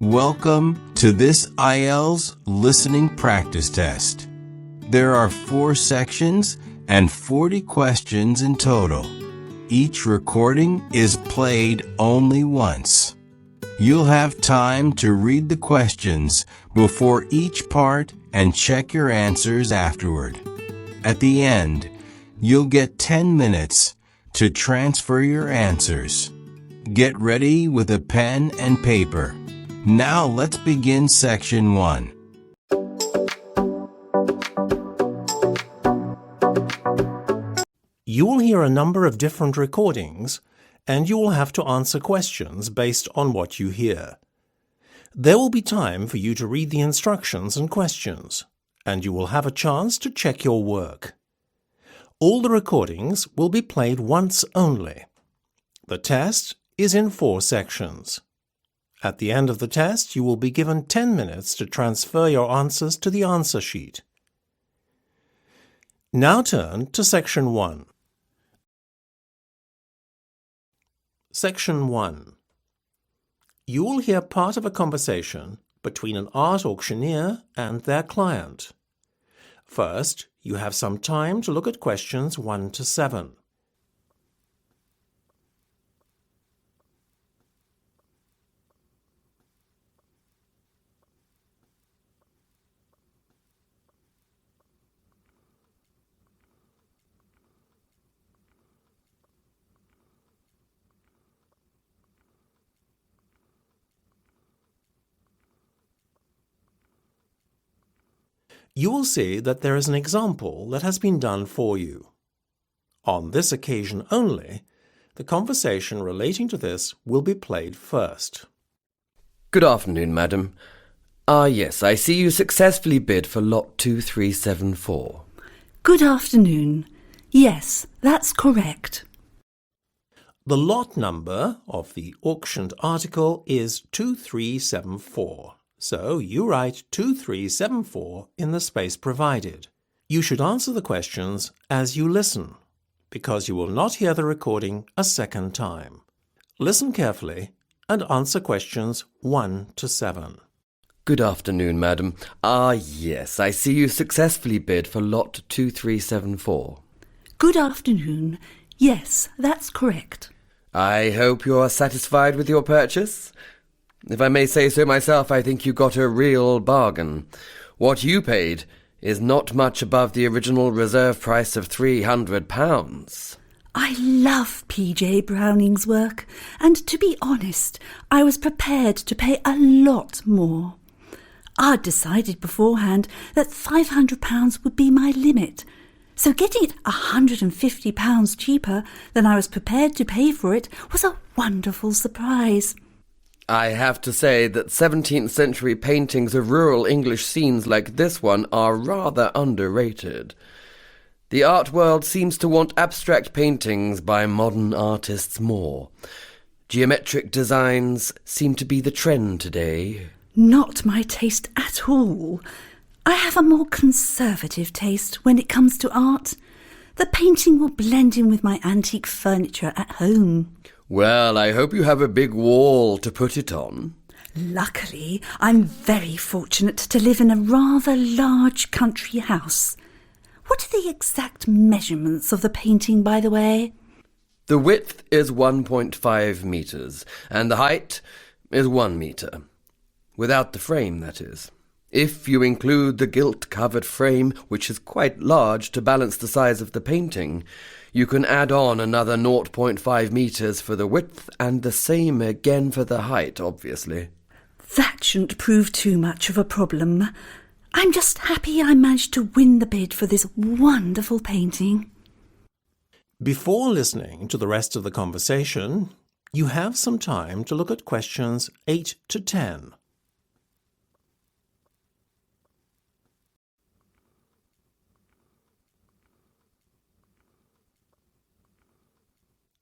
Welcome to this IELTS listening practice test. There are 4 sections and 40 questions in total. Each recording is played only once. You'll have time to read the questions before each part and check your answers afterward. At the end, you'll get 10 minutes to transfer your answers. Get ready with a pen and paper. Now let's begin section 1. You will hear a number of different recordings, and you will have to answer questions based on what you hear. There will be time for you to read the instructions and questions, and you will have a chance to check your work. All the recordings will be played once only. The test is in 4 sections. At the end of the test, you will be given 10 minutes to transfer your answers to the answer sheet. Now turn to Section 1. Section 1. You will hear part of a conversation between an art auctioneer and their client. First, you have some time to look at questions 1 to 7. You will see that there is an example that has been done for you. On this occasion only, the conversation relating to this will be played first. Good afternoon, madam. Yes, I see you successfully bid for lot 2374. Good afternoon. Yes, that's correct. The lot number of the auctioned article is 2374. So you write 2374 in the space provided. You should answer the questions as you listen, because you will not hear the recording a second time. Listen carefully and answer questions 1 to 7. Good afternoon, madam. Yes, I see you successfully bid for lot 2374. Good afternoon. Yes, that's correct. I hope you are satisfied with your purchase. If I may say so myself, I think you got a real bargain. What you paid is not much above the original reserve price of £300. I love P.J. Browning's work, and to be honest, I was prepared to pay a lot more. I'd decided beforehand that £500 would be my limit, so getting it £150 cheaper than I was prepared to pay for it was a wonderful surprise. I have to say that 17th century paintings of rural English scenes like this one are rather underrated. The art world seems to want abstract paintings by modern artists more. Geometric designs seem to be the trend today. Not my taste at all. I have a more conservative taste when it comes to art. The painting will blend in with my antique furniture at home. Well, I hope you have a big wall to put it on. Luckily, I'm very fortunate to live in a rather large country house. What are the exact measurements of the painting, by the way? The width is 1.5 metres, and the height is 1 metre. Without the frame, that is. If you include the gilt-covered frame, which is quite large to balance the size of the painting, you can add on another 0.5 metres for the width and the same again for the height, obviously. That shouldn't prove too much of a problem. I'm just happy I managed to win the bid for this wonderful painting. Before listening to the rest of the conversation, you have some time to look at questions 8 to 10.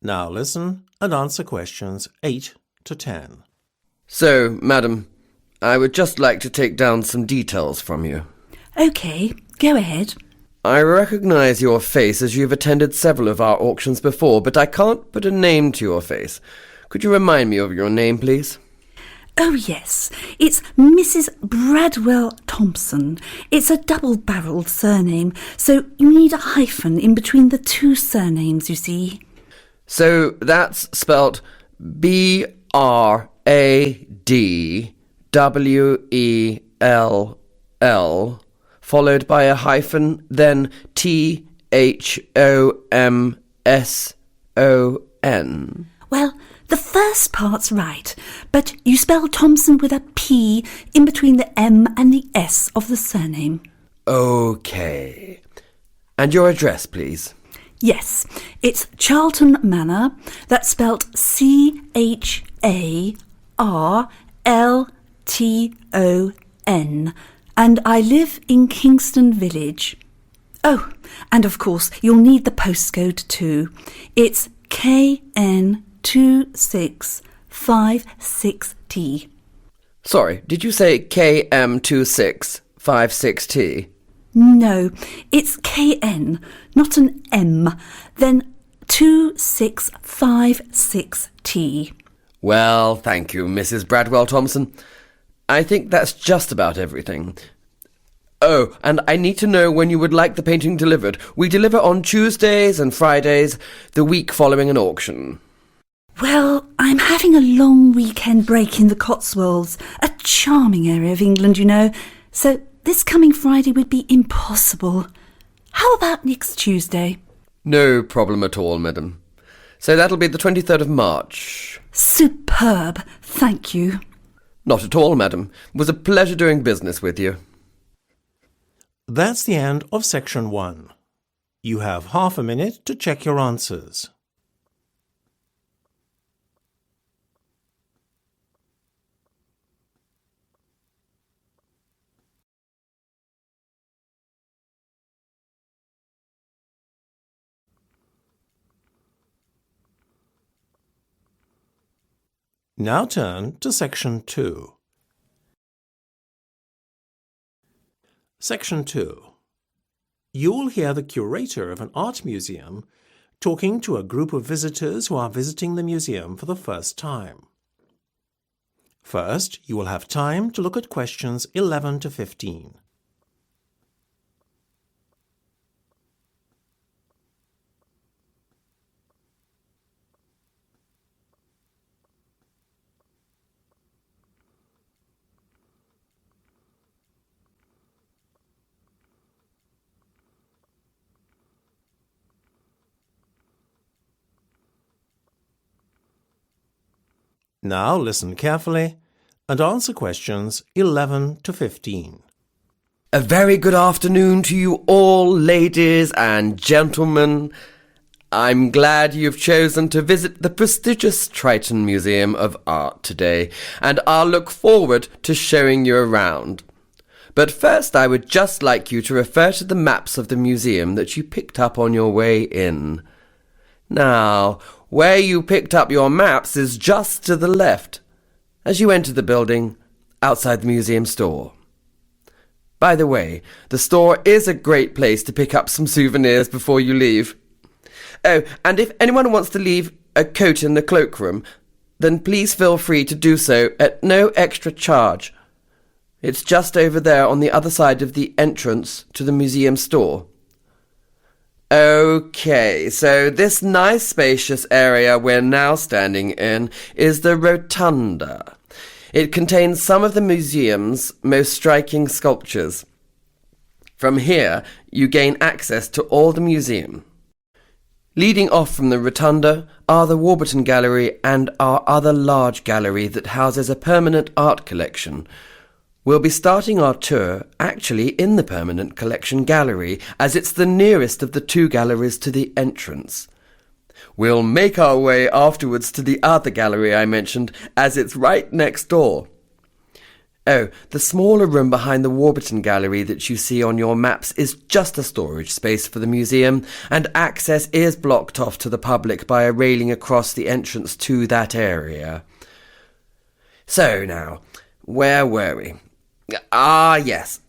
Now listen and answer questions 8 to 10. So, madam, I would just like to take down some details from you. OK, go ahead. I recognise your face as you've attended several of our auctions before, but I can't put a name to your face. Could you remind me of your name, please? Oh, yes, it's Mrs. Bradwell Thompson. It's a double-barrelled surname, so you need a hyphen in between the two surnames, you see. So that's spelt Bradwell, followed by a hyphen, then Thomson. Well, the first part's right, but you spell Thompson with a P in between the M and the S of the surname. OK. And your address, please? Yes, it's Charlton Manor. That's spelt Charlton. And I live in Kingston Village. Oh, and of course, you'll need the postcode too. It's KN2656T. Sorry, did you say KM2656T? No, it's KN, not an M, then 2656T. Well, thank you, Mrs. Bradwell Thompson. I think that's just about everything. Oh, and I need to know when you would like the painting delivered. We deliver on Tuesdays and Fridays, the week following an auction. Well, I'm having a long weekend break in the Cotswolds, a charming area of England, you know, so this coming Friday would be impossible. How about next Tuesday? No problem at all, madam. So that'll be the 23rd of March. Superb, thank you. Not at all, madam. It was a pleasure doing business with you. That's the end of section 1. You have half a minute to check your answers. Now turn to section 2. Section 2. You will hear the curator of an art museum talking to a group of visitors who are visiting the museum for the first time. First, you will have time to look at questions 11 to 15. Now listen carefully and answer questions 11 to 15. A very good afternoon to you all, ladies and gentlemen. I'm glad you've chosen to visit the prestigious Triton Museum of Art today, and I'll look forward to showing you around. But first, I would just like you to refer to the maps of the museum that you picked up on your way in. Now, where you picked up your maps is just to the left, as you enter the building outside the museum store. By the way, the store is a great place to pick up some souvenirs before you leave. Oh, and if anyone wants to leave a coat in the cloakroom, then please feel free to do so at no extra charge. It's just over there on the other side of the entrance to the museum store. Okay, so this nice spacious area we're now standing in is the Rotunda. It contains some of the museum's most striking sculptures. From here, you gain access to all the museum. Leading off from the Rotunda are the Warburton Gallery and our other large gallery that houses a permanent art collection. We'll be starting our tour actually in the Permanent Collection Gallery, as it's the nearest of the two galleries to the entrance. We'll make our way afterwards to the other gallery I mentioned, as it's right next door. Oh, the smaller room behind the Warburton Gallery that you see on your maps is just a storage space for the museum, and access is blocked off to the public by a railing across the entrance to that area. So now, where were we? Ah, yes.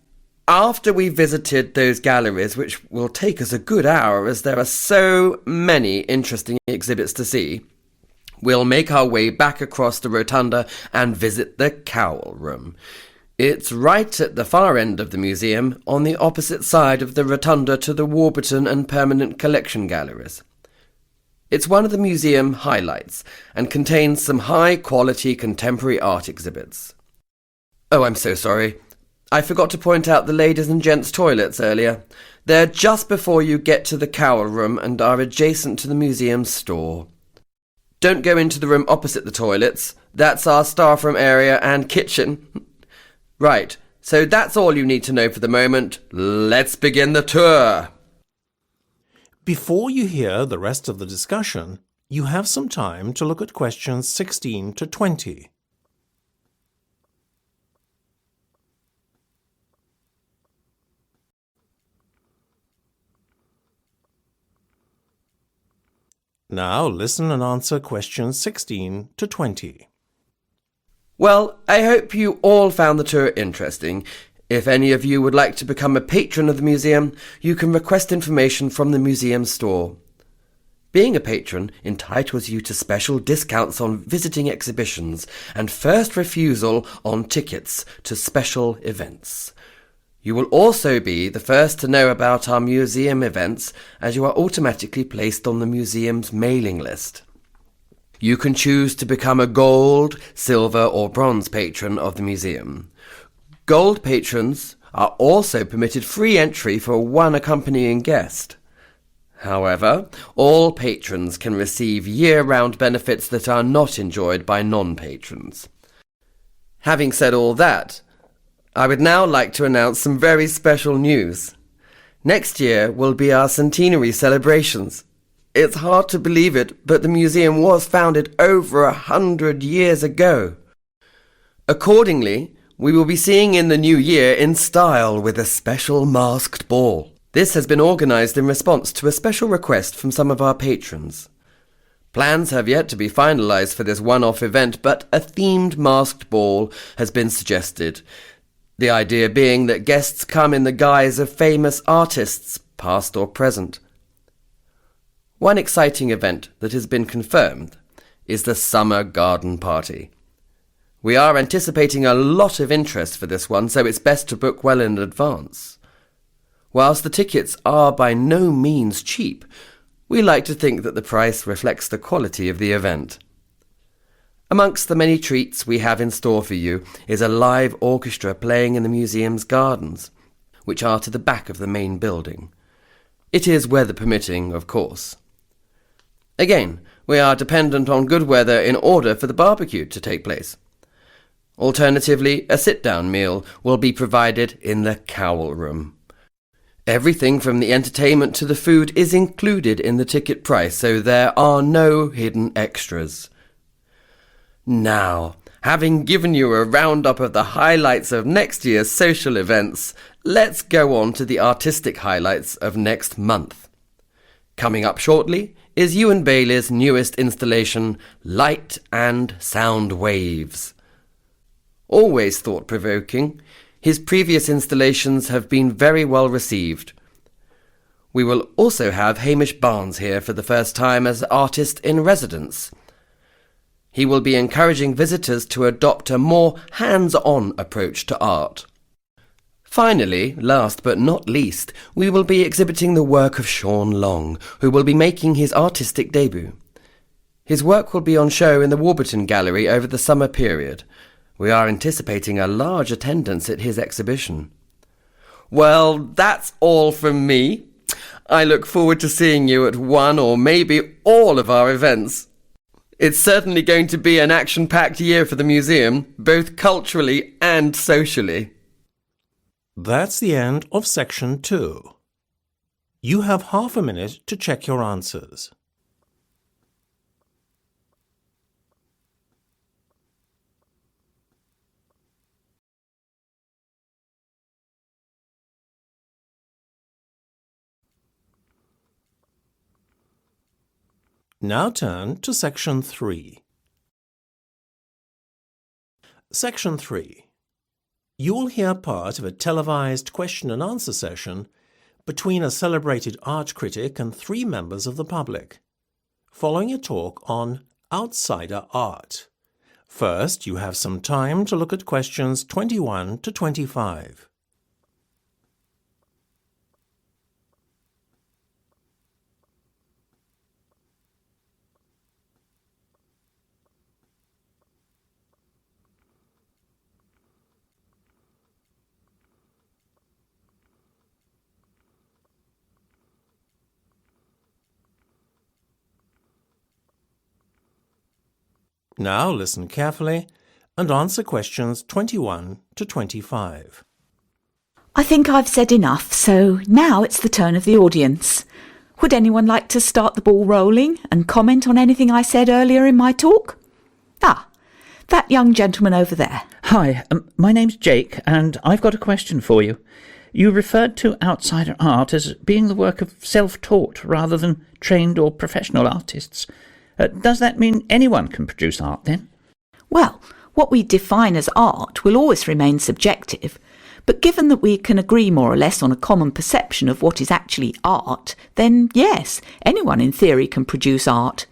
After we visited those galleries, which will take us a good hour as there are so many interesting exhibits to see, We'll make our way back across the rotunda and visit the Cowl Room. It's right at the far end of the museum, on the opposite side of the rotunda to the Warburton and Permanent Collection Galleries. It's one of the museum highlights and contains some high-quality contemporary art exhibits. Oh, I'm so sorry. I forgot to point out the ladies' and gents' toilets earlier. They're just before you get to the Cowl Room and are adjacent to the museum's store. Don't go into the room opposite the toilets. That's our staff room area and kitchen. Right, so that's all you need to know for the moment. Let's begin the tour. Before you hear the rest of the discussion, you have some time to look at questions 16 to 20. Now listen and answer questions 16 to 20. Well, I hope you all found the tour interesting. If any of you would like to become a patron of the museum, you can request information from the museum store. Being a patron entitles you to special discounts on visiting exhibitions and first refusal on tickets to special events. You will also be the first to know about our museum events, as you are automatically placed on the museum's mailing list. You can choose to become a gold, silver or bronze patron of the museum. Gold patrons are also permitted free entry for one accompanying guest. However, all patrons can receive year-round benefits that are not enjoyed by non-patrons. Having said all that, I would now like to announce some very special news. Next year will be our centenary celebrations. It's hard to believe it, but the museum was founded over 100 years ago. Accordingly, we will be seeing in the new year in style with a special masked ball. This has been organised in response to a special request from some of our patrons. Plans have yet to be finalised for this one-off event, but a themed masked ball has been suggested. The idea being that guests come in the guise of famous artists, past or present. One exciting event that has been confirmed is the Summer Garden Party. We are anticipating a lot of interest for this one, so it's best to book well in advance. Whilst the tickets are by no means cheap, we like to think that the price reflects the quality of the event. Amongst the many treats we have in store for you is a live orchestra playing in the museum's gardens, which are to the back of the main building. It is weather permitting, of course. Again, we are dependent on good weather in order for the barbecue to take place. Alternatively, a sit-down meal will be provided in the Cowl Room. Everything from the entertainment to the food is included in the ticket price, so there are no hidden extras. Now, having given you a roundup of the highlights of next year's social events, let's go on to the artistic highlights of next month. Coming up shortly is Ewan Bailey's newest installation, Light and Sound Waves. Always thought-provoking, his previous installations have been very well received. We will also have Hamish Barnes here for the first time as artist in residence. He will be encouraging visitors to adopt a more hands-on approach to art. Finally, last but not least, we will be exhibiting the work of Sean Long, who will be making his artistic debut. His work will be on show in the Warburton Gallery over the summer period. We are anticipating a large attendance at his exhibition. Well, that's all from me. I look forward to seeing you at one or maybe all of our events. It's certainly going to be an action-packed year for the museum, both culturally and socially. That's the end of section 2. You have half a minute to check your answers. Now turn to section 3. Section 3. You will hear part of a televised question and answer session between a celebrated art critic and 3 members of the public, following a talk on outsider art. First, you have some time to look at questions 21 to 25. Now listen carefully and answer questions 21 to 25. I think I've said enough, so now it's the turn of the audience. Would anyone like to start the ball rolling and comment on anything I said earlier in my talk? That young gentleman over there. Hi, my name's Jake, and I've got a question for you. You referred to outsider art as being the work of self-taught rather than trained or professional artists. Does that mean anyone can produce art then? Well, what we define as art will always remain subjective, but given that we can agree more or less on a common perception of what is actually art, then yes, anyone in theory can produce art.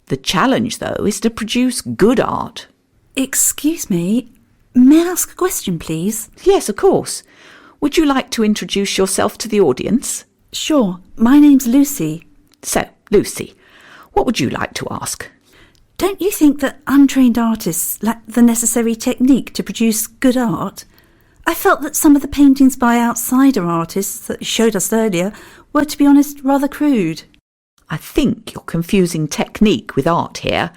The challenge, though, is to produce good art. Excuse me, may I ask a question, please? Yes, of course. Would you like to introduce yourself to the audience? Sure, my name's Lucy. So, Lucy, what would you like to ask? Don't you think that untrained artists lack the necessary technique to produce good art? I felt that some of the paintings by outsider artists that you showed us earlier were, to be honest, rather crude. I think you're confusing technique with art here.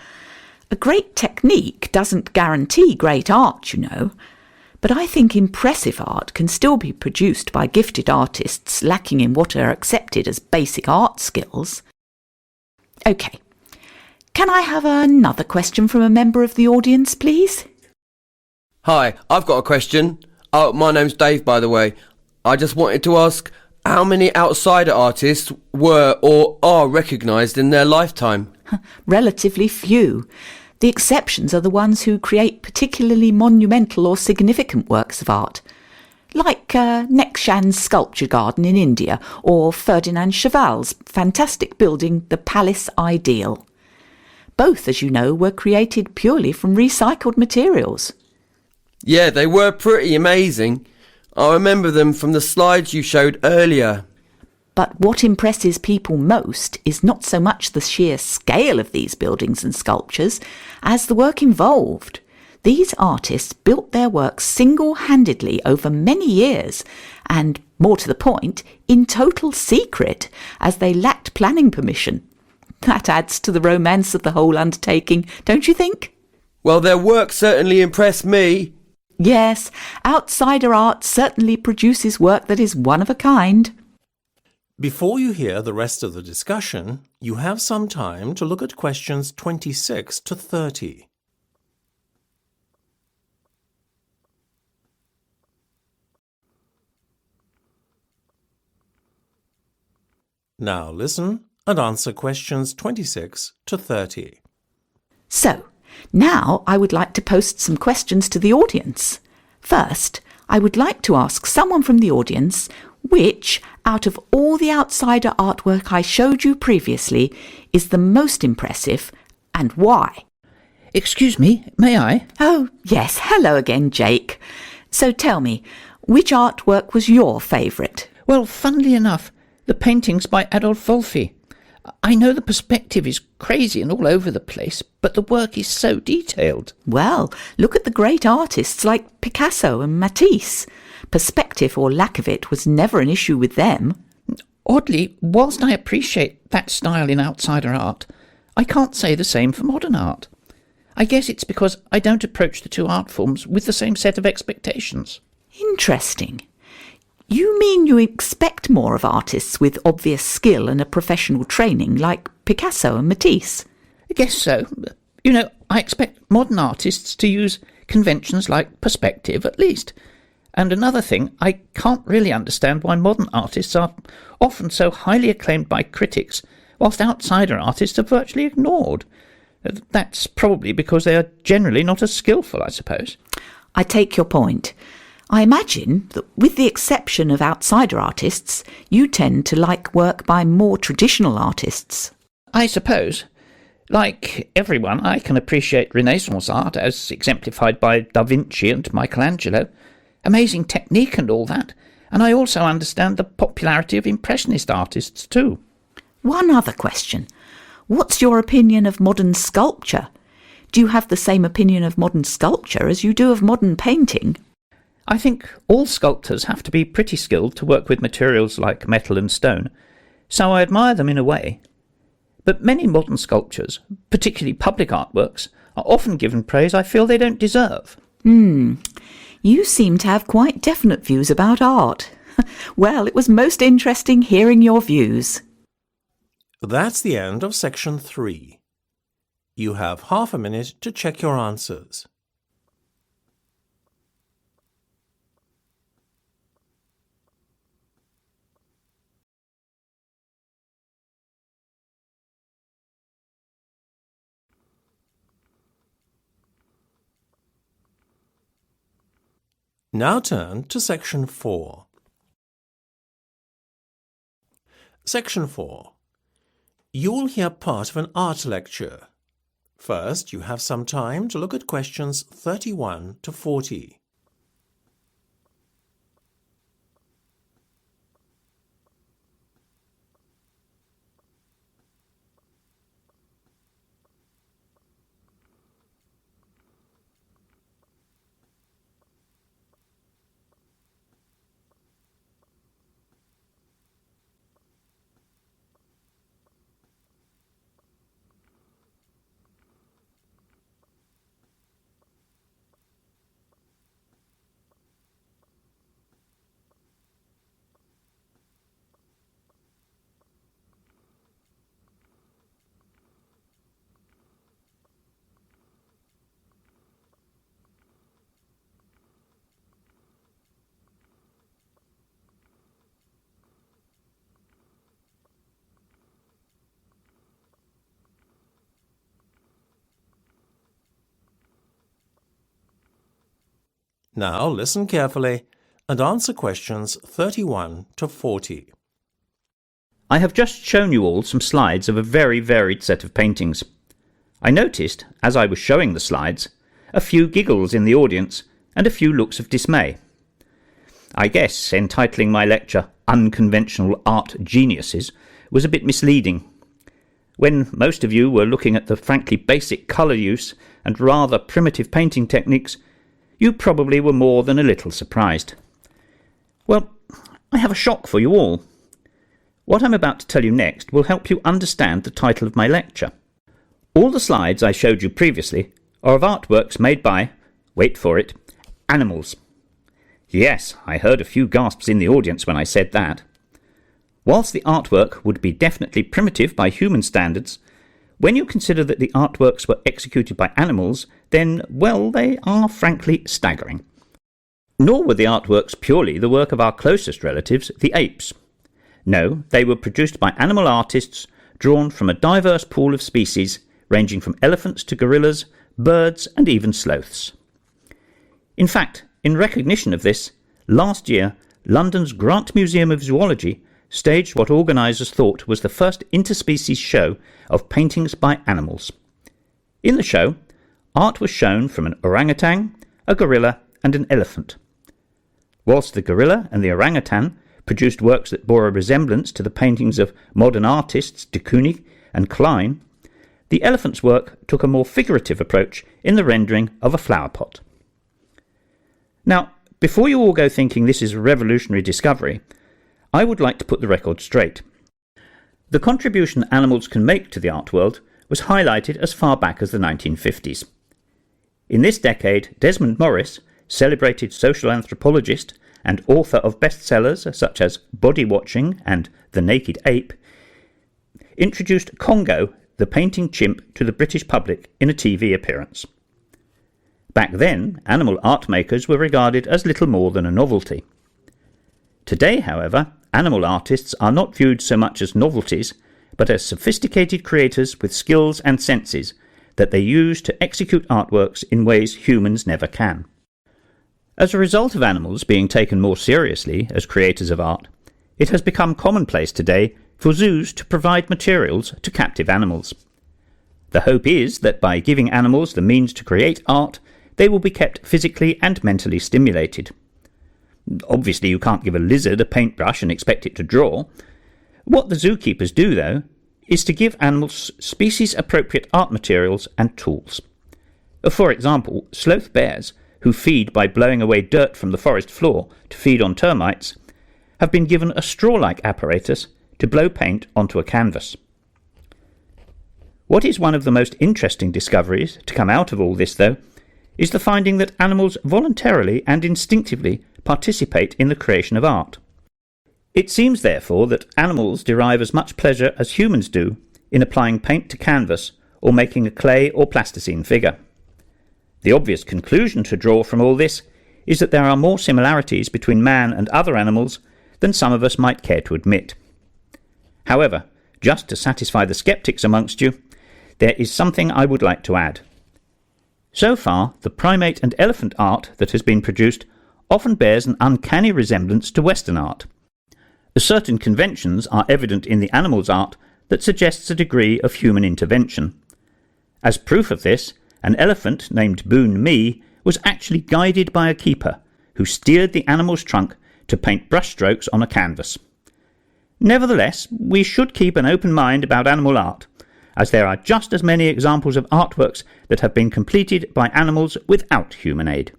A great technique doesn't guarantee great art, you know. But I think impressive art can still be produced by gifted artists lacking in what are accepted as basic art skills. OK. Can I have another question from a member of the audience, please? Hi, I've got a question. Oh, my name's Dave, by the way. I just wanted to ask how many outsider artists were or are recognised in their lifetime? Relatively few. The exceptions are the ones who create particularly monumental or significant works of art, like Nekshan's sculpture garden in India or Ferdinand Cheval's fantastic building, the Palace Ideal. Both, as you know, were created purely from recycled materials. Yeah, they were pretty amazing. I remember them from the slides you showed earlier. But what impresses people most is not so much the sheer scale of these buildings and sculptures as the work involved. These artists built their work single-handedly over many years and, more to the point, in total secret, as they lacked planning permission. That adds to the romance of the whole undertaking, don't you think? Well, their work certainly impressed me. Yes, outsider art certainly produces work that is one of a kind. Before you hear the rest of the discussion, you have some time to look at questions 26 to 30. Now listen and answer questions 26 to 30. So, now I would like to post some questions to the audience. First, I would like to ask someone from the audience which, out of all the outsider artwork I showed you previously, is the most impressive and why? Excuse me, may I? Oh, yes, hello again, Jake. So tell me, which artwork was your favourite? Well, funnily enough, the paintings by Adolf Wolfi. I know the perspective is crazy and all over the place, but the work is so detailed. Well, look at the great artists like Picasso and Matisse. Perspective or lack of it was never an issue with them. Oddly, whilst I appreciate that style in outsider art, I can't say the same for modern art. I guess it's because I don't approach the two art forms with the same set of expectations. Interesting. You mean you expect more of artists with obvious skill and a professional training like Picasso and Matisse? I guess so. You know, I expect modern artists to use conventions like perspective at least. And another thing, I can't really understand why modern artists are often so highly acclaimed by critics, whilst outsider artists are virtually ignored. That's probably because they are generally not as skillful, I suppose. I take your point. I imagine that with the exception of outsider artists, you tend to like work by more traditional artists. I suppose. Like everyone, I can appreciate Renaissance art as exemplified by Da Vinci and Michelangelo. Amazing technique and all that. And I also understand the popularity of Impressionist artists too. One other question. What's your opinion of modern sculpture? Do you have the same opinion of modern sculpture as you do of modern painting? I think all sculptors have to be pretty skilled to work with materials like metal and stone, so I admire them in a way. But many modern sculptures, particularly public artworks, are often given praise I feel they don't deserve. You seem to have quite definite views about art. Well, it was most interesting hearing your views. That's the end of section 3. You have half a minute to check your answers. Now turn to section 4. Section 4. You will hear part of an art lecture. First, you have some time to look at questions 31 to 40. Now listen carefully and answer questions 31 to 40. I have just shown you all some slides of a very varied set of paintings. I noticed, as I was showing the slides, a few giggles in the audience and a few looks of dismay. I guess entitling my lecture Unconventional Art Geniuses was a bit misleading. When most of you were looking at the frankly basic colour use and rather primitive painting techniques, you probably were more than a little surprised. Well, I have a shock for you all. What I'm about to tell you next will help you understand the title of my lecture. All the slides I showed you previously are of artworks made by, wait for it, animals. Yes, I heard a few gasps in the audience when I said that. Whilst the artwork would be definitely primitive by human standards, when you consider that the artworks were executed by animals, then, well, they are frankly staggering. Nor were the artworks purely the work of our closest relatives, the apes. No, they were produced by animal artists drawn from a diverse pool of species, ranging from elephants to gorillas, birds and even sloths. In fact, in recognition of this, last year, London's Grant Museum of Zoology staged what organisers thought was the first interspecies show of paintings by animals. In the show, art was shown from an orangutan, a gorilla and an elephant. Whilst the gorilla and the orangutan produced works that bore a resemblance to the paintings of modern artists de Kooning and Klein, the elephant's work took a more figurative approach in the rendering of a flower pot. Now, before you all go thinking this is a revolutionary discovery, I would like to put the record straight. The contribution animals can make to the art world was highlighted as far back as the 1950s. In this decade, Desmond Morris, celebrated social anthropologist and author of bestsellers such as Body Watching and The Naked Ape, introduced Congo, the painting chimp, to the British public in a TV appearance. Back then, animal art makers were regarded as little more than a novelty. Today, however, animal artists are not viewed so much as novelties, but as sophisticated creators with skills and senses that they use to execute artworks in ways humans never can. As a result of animals being taken more seriously as creators of art, it has become commonplace today for zoos to provide materials to captive animals. The hope is that by giving animals the means to create art, they will be kept physically and mentally stimulated. Obviously, you can't give a lizard a paintbrush and expect it to draw. What the zookeepers do, though, is to give animals species-appropriate art materials and tools. For example, sloth bears, who feed by blowing away dirt from the forest floor to feed on termites, have been given a straw-like apparatus to blow paint onto a canvas. What is one of the most interesting discoveries to come out of all this, though, is the finding that animals voluntarily and instinctively participate in the creation of art. It seems, therefore, that animals derive as much pleasure as humans do in applying paint to canvas or making a clay or plasticine figure. The obvious conclusion to draw from all this is that there are more similarities between man and other animals than some of us might care to admit. However, just to satisfy the sceptics amongst you, there is something I would like to add. So far, the primate and elephant art that has been produced often bears an uncanny resemblance to Western art. Certain conventions are evident in the animal's art that suggests a degree of human intervention. As proof of this, an elephant named Boon Mi was actually guided by a keeper who steered the animal's trunk to paint brushstrokes on a canvas. Nevertheless, we should keep an open mind about animal art, as there are just as many examples of artworks that have been completed by animals without human aid.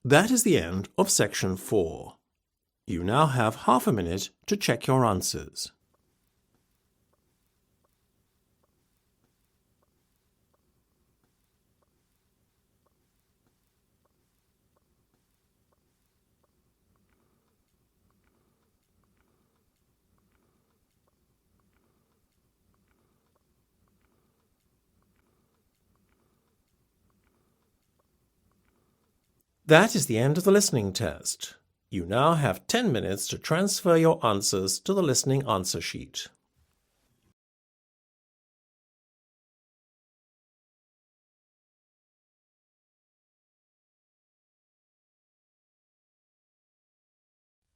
That is the end of section 4. You now have half a minute to check your answers. That is the end of the listening test. You now have 10 minutes to transfer your answers to the listening answer sheet.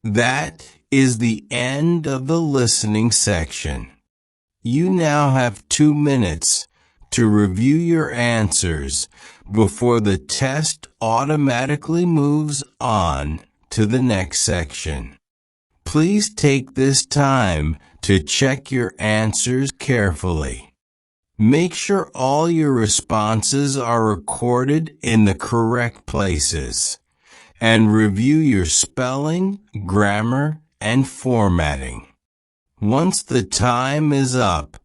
That is the end of the listening section. You now have 2 minutes to review your answers before the test automatically moves on to the next section. Please take this time to check your answers carefully. Make sure all your responses are recorded in the correct places, and review your spelling, grammar, and formatting. Once the time is up,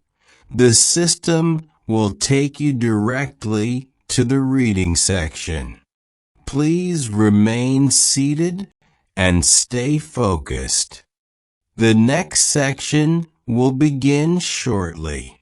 the system will take you directly to the reading section. Please remain seated and stay focused. The next section will begin shortly.